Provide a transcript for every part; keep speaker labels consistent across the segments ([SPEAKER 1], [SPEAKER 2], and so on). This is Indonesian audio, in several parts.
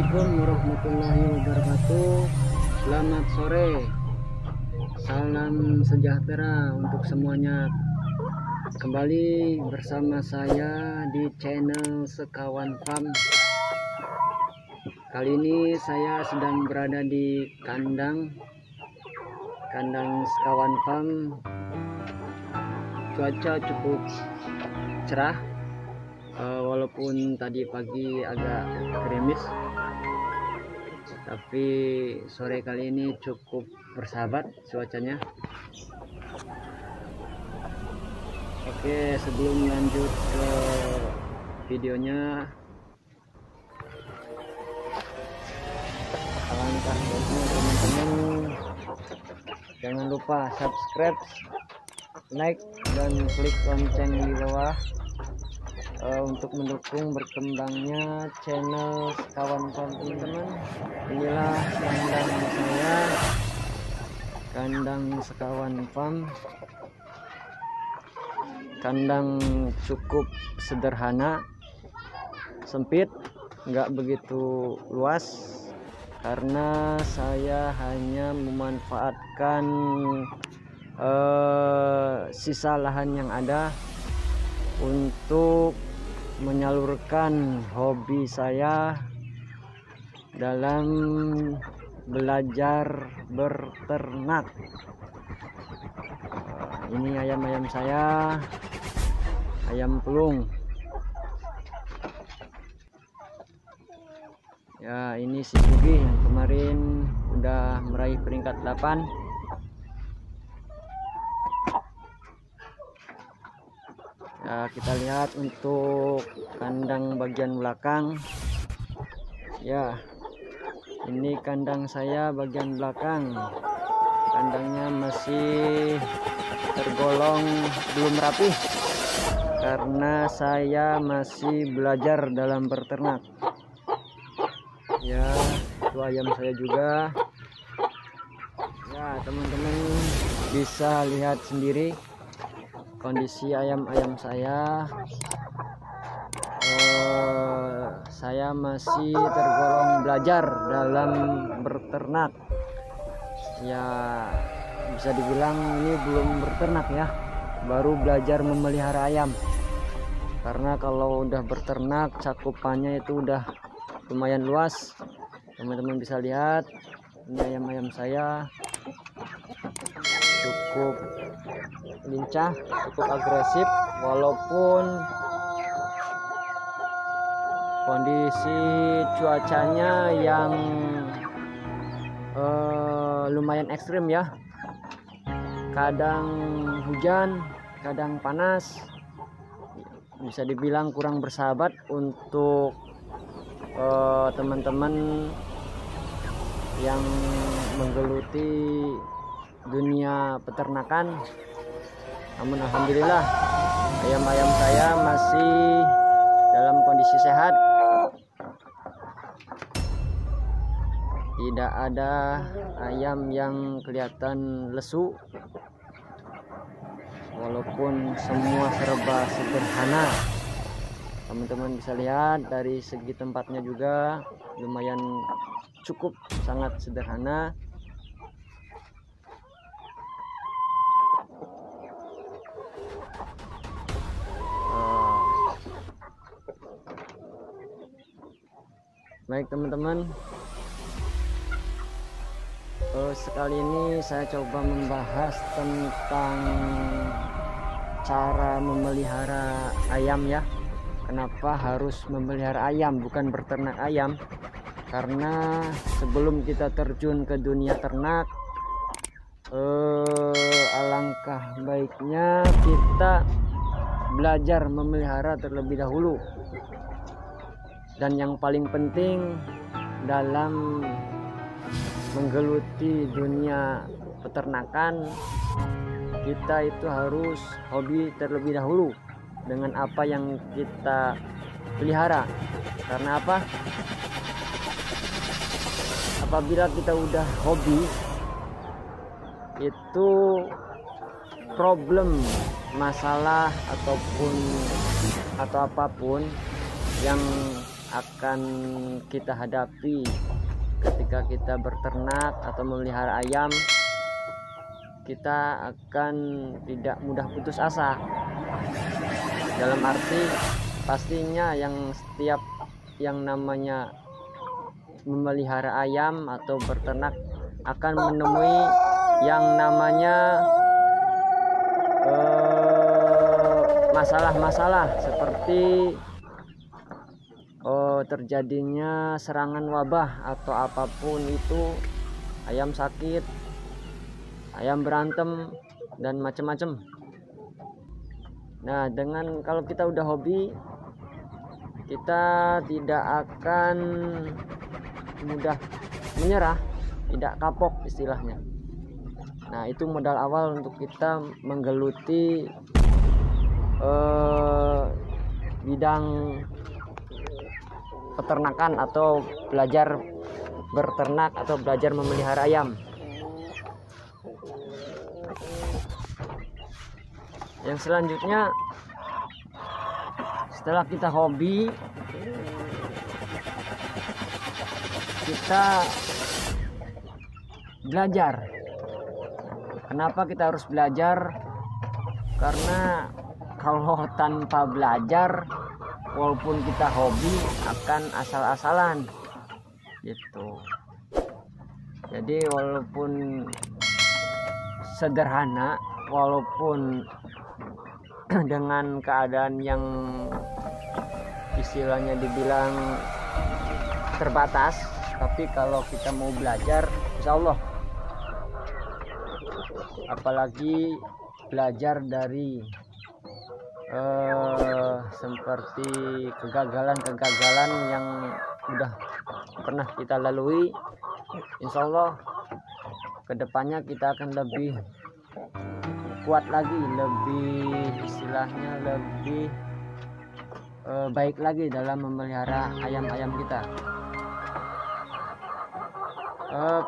[SPEAKER 1] Assalamualaikum warahmatullahi wabarakatuh. Selamat sore. Salam sejahtera untuk semuanya. Kembali bersama saya di channel Sekawan Farm. Kali ini saya sedang berada di kandang Sekawan Farm. Cuaca cukup cerah, walaupun tadi pagi agak gerimis, tapi sore kali ini cukup bersahabat cuacanya. Oke, sebelum lanjut ke videonya, alangkah baiknya teman-teman jangan lupa subscribe, like, dan klik lonceng di bawah untuk mendukung berkembangnya channel Sekawan Farm. Teman-teman, inilah kandang saya, kandang Sekawan Farm. Kandang cukup sederhana, sempit, nggak begitu luas, karena saya hanya memanfaatkan sisa lahan yang ada untuk menyalurkan hobi saya dalam belajar berternak. Ini ayam-ayam saya, ayam pelung. Ya, ini si Sugi yang kemarin udah meraih peringkat 8. Ya, kita lihat untuk kandang bagian belakang. Ya, ini kandang saya bagian belakang. Kandangnya masih tergolong belum rapi karena saya masih belajar dalam berternak. Ya, itu ayam saya juga. Ya, teman-teman bisa lihat sendiri kondisi ayam-ayam saya. Saya masih tergolong belajar dalam berternak. Ya, bisa dibilang ini belum berternak ya, baru belajar memelihara ayam. Karena kalau udah berternak cakupannya itu udah lumayan luas. Teman-teman bisa lihat ini ayam-ayam saya cukup lincah, cukup agresif, walaupun kondisi cuacanya yang lumayan ekstrim ya. Kadang hujan, kadang panas. Bisa dibilang kurang bersahabat untuk teman-teman yang menggeluti dunia peternakan. Namun alhamdulillah ayam-ayam saya masih dalam kondisi sehat. Tidak ada ayam yang kelihatan lesu, walaupun semua serba sederhana. Teman-teman bisa lihat dari segi tempatnya juga lumayan cukup sangat sederhana. Baik teman-teman, sekali ini saya coba membahas tentang cara memelihara ayam ya. Kenapa harus memelihara ayam, bukan berternak ayam? Karena sebelum kita terjun ke dunia ternak, alangkah baiknya kita belajar memelihara terlebih dahulu. Dan yang paling penting dalam menggeluti dunia peternakan, kita itu harus hobi terlebih dahulu dengan apa yang kita pelihara. Karena apa? Apabila kita udah hobi, itu problem, masalah atau apapun yang akan kita hadapi ketika kita berternak atau memelihara ayam. Kita akan tidak mudah putus asa, dalam arti pastinya yang setiap yang namanya memelihara ayam atau berternak akan menemui yang namanya masalah-masalah seperti terjadinya serangan wabah atau apapun itu, ayam sakit, ayam berantem, dan macam-macam. Nah, dengan kalau kita udah hobi, kita tidak akan mudah menyerah, tidak kapok istilahnya. Nah, itu modal awal untuk kita menggeluti bidang peternakan atau belajar berternak atau belajar memelihara ayam. Yang selanjutnya, setelah kita hobi, kita belajar. Kenapa kita harus belajar? Karena kalau tanpa belajar, walaupun kita hobi, akan asal-asalan gitu. Jadi walaupun sederhana, walaupun dengan keadaan yang istilahnya dibilang terbatas, tapi kalau kita mau belajar, insya Allah, apalagi belajar dari seperti kegagalan-kegagalan yang udah pernah kita lalui, insya Allah kedepannya kita akan lebih kuat lagi, lebih istilahnya lebih baik lagi dalam memelihara ayam-ayam kita.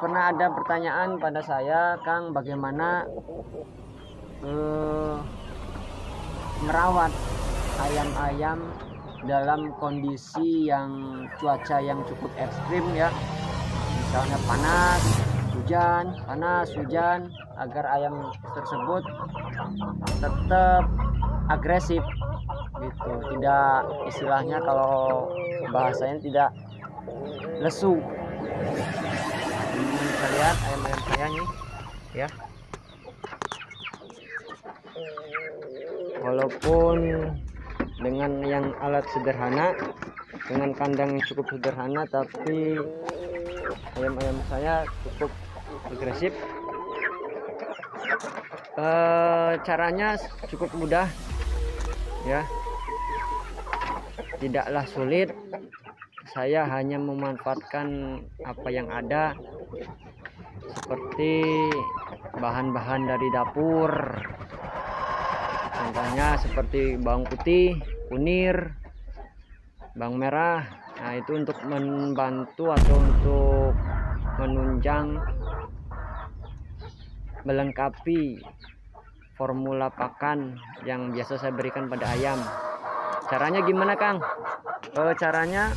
[SPEAKER 1] Pernah ada pertanyaan pada saya, Kang, bagaimana merawat ayam-ayam dalam kondisi yang cuaca yang cukup ekstrim ya, misalnya panas hujan, agar ayam tersebut tetap agresif gitu, tidak, istilahnya kalau bahasanya tidak lesu. Bisa lihat ayam-ayam saya nih ya, walaupun dengan yang alat sederhana, dengan kandang yang cukup sederhana, tapi ayam-ayam saya cukup agresif. Caranya cukup mudah ya, tidaklah sulit. Saya hanya memanfaatkan apa yang ada, seperti bahan-bahan dari dapur, contohnya seperti bawang putih, kunir, bawang merah. Nah, itu untuk membantu atau untuk menunjang, melengkapi formula pakan yang biasa saya berikan pada ayam. Caranya gimana, Kang? Caranya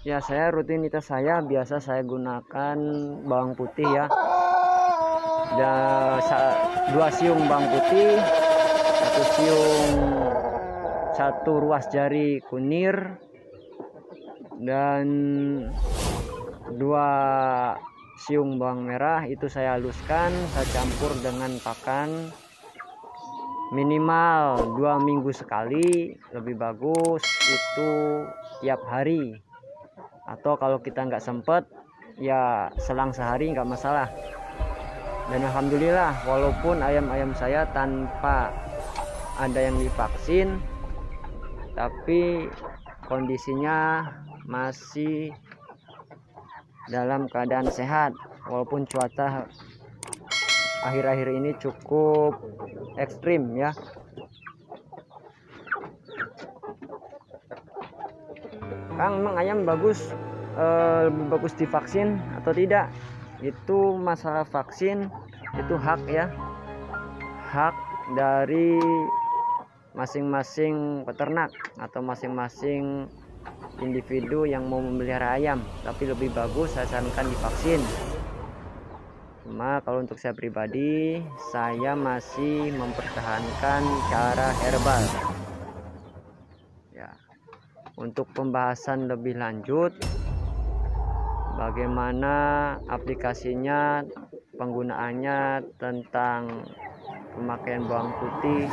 [SPEAKER 1] ya, saya rutinitas saya biasa saya gunakan bawang putih ya, 2 siung bawang putih, 1 ruas jari kunir, dan 2 siung bawang merah. Itu saya haluskan, saya campur dengan pakan minimal 2 minggu sekali, lebih bagus itu tiap hari, atau kalau kita nggak sempet ya selang sehari nggak masalah. Dan alhamdulillah, walaupun ayam-ayam saya tanpa ada yang divaksin, tapi kondisinya masih dalam keadaan sehat, walaupun cuaca akhir-akhir ini cukup ekstrim ya. Kang, emang ayam bagus lebih bagus divaksin atau tidak? Itu masalah vaksin itu hak ya, hak dari masing-masing peternak atau masing-masing individu yang mau memelihara ayam, tapi lebih bagus saya sarankan divaksin. Cuma kalau untuk saya pribadi, saya masih mempertahankan cara herbal. Ya, untuk pembahasan lebih lanjut, bagaimana aplikasinya, penggunaannya, tentang pemakaian bawang putih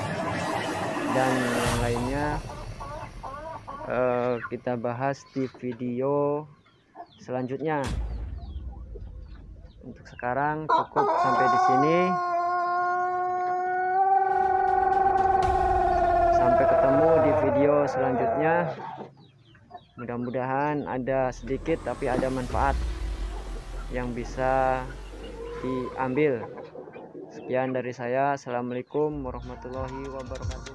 [SPEAKER 1] dan yang lainnya, kita bahas di video selanjutnya. Untuk sekarang cukup sampai di sini. Sampai ketemu di video selanjutnya. Mudah-mudahan ada sedikit tapi ada manfaat yang bisa diambil. Sekian dari saya. Assalamualaikum warahmatullahi wabarakatuh.